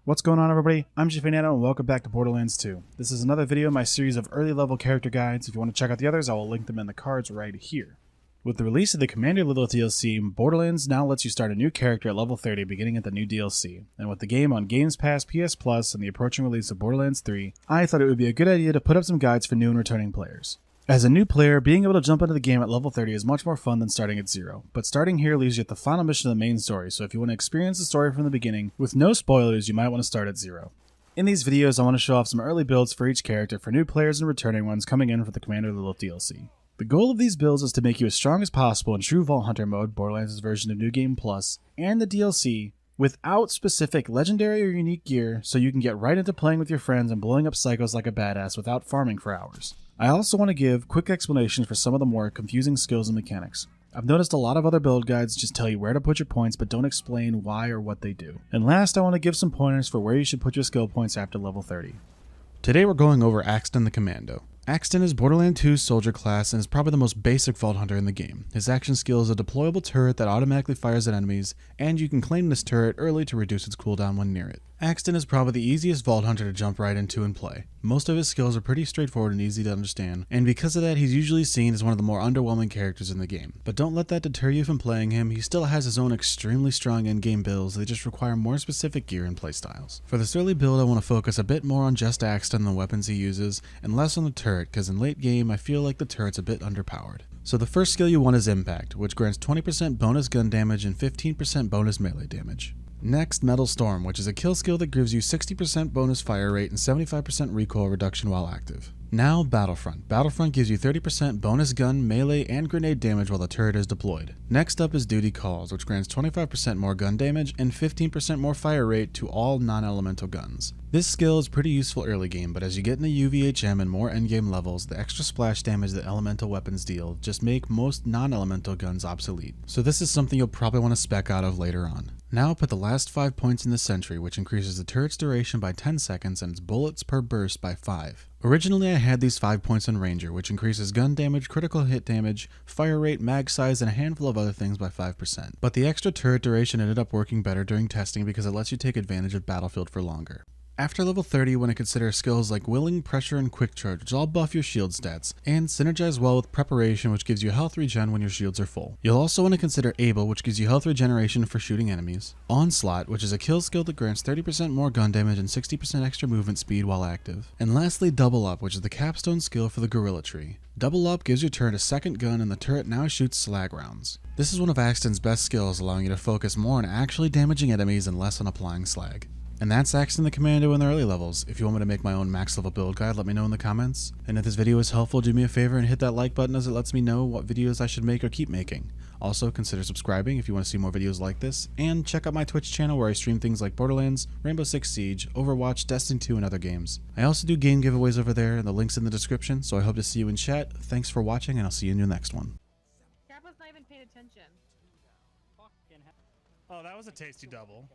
What's going on, everybody? I'm Nano and welcome back to Borderlands 2. This is another video in my series of early level character guides. If you want to check out the others, I will link them in the cards right here. With the release of the Commander Lilith DLC, Borderlands now lets you start a new character at level 30 beginning at the new DLC. And with the game on Games Pass, PS Plus, and the approaching release of Borderlands 3, I thought it would be a good idea to put up some guides for new and returning players. As a new player, being able to jump into the game at level 30 is much more fun than starting at 0, but starting here leaves you at the final mission of the main story, so if you want to experience the story from the beginning, with no spoilers, you might want to start at 0. In these videos, I want to show off some early builds for each character for new players and returning ones coming in for the Commander Lilith DLC. The goal of these builds is to make you as strong as possible in true Vault Hunter mode, Borderlands' version of New Game Plus, and the DLC, without specific legendary or unique gear, so you can get right into playing with your friends and blowing up psychos like a badass without farming for hours. I also want to give quick explanations for some of the more confusing skills and mechanics. I've noticed a lot of other build guides just tell you where to put your points but don't explain why or what they do. And last, I want to give some pointers for where you should put your skill points after level 30. Today we're going over Axton the Commando. Axton is Borderlands 2's soldier class and is probably the most basic Vault Hunter in the game. His action skill is a deployable turret that automatically fires at enemies, and you can claim this turret early to reduce its cooldown when near it. Axton is probably the easiest Vault Hunter to jump right into and play. Most of his skills are pretty straightforward and easy to understand, and because of that he's usually seen as one of the more underwhelming characters in the game. But don't let that deter you from playing him. He still has his own extremely strong endgame builds, they just require more specific gear and playstyles. For this early build I want to focus a bit more on just Axton and the weapons he uses, and less on the turret, because in late game I feel like the turret's a bit underpowered. So the first skill you want is Impact, which grants 20% bonus gun damage and 15% bonus melee damage. Next, Metal Storm, which is a kill skill that gives you 60% bonus fire rate and 75% recoil reduction while active. Now, Battlefront. Battlefront gives you 30% bonus gun, melee, and grenade damage while the turret is deployed. Next up is Duty Calls, which grants 25% more gun damage and 15% more fire rate to all non-elemental guns. This skill is pretty useful early game, but as you get into UVHM and more endgame levels, the extra splash damage that elemental weapons deal just make most non-elemental guns obsolete. So this is something you'll probably want to spec out of later on. Now put the last 5 points in the Sentry, which increases the turret's duration by 10 seconds and its bullets per burst by 5. Originally I had these 5 points on Ranger, which increases gun damage, critical hit damage, fire rate, mag size, and a handful of other things by 5%. But the extra turret duration ended up working better during testing because it lets you take advantage of Battlefield for longer. After level 30, you want to consider skills like Willing, Pressure, and Quick Charge, which all buff your shield stats, and synergize well with Preparation, which gives you health regen when your shields are full. You'll also want to consider Able, which gives you health regeneration for shooting enemies, Onslaught, which is a kill skill that grants 30% more gun damage and 60% extra movement speed while active, and lastly Double Up, which is the capstone skill for the Gorilla Tree. Double Up gives your turret a second gun and the turret now shoots slag rounds. This is one of Axton's best skills, allowing you to focus more on actually damaging enemies and less on applying slag. And that's Axton the Commando in the early levels. If you want me to make my own max level build guide, let me know in the comments. And if this video is helpful, do me a favor and hit that like button as it lets me know what videos I should make or keep making. Also, consider subscribing if you want to see more videos like this, and check out my Twitch channel where I stream things like Borderlands, Rainbow Six Siege, Overwatch, Destiny 2, and other games. I also do game giveaways over there, and the link's in the description, so I hope to see you in chat. Thanks for watching, and I'll see you in the next one. Kappa's not even paying attention. Oh, that was a tasty double.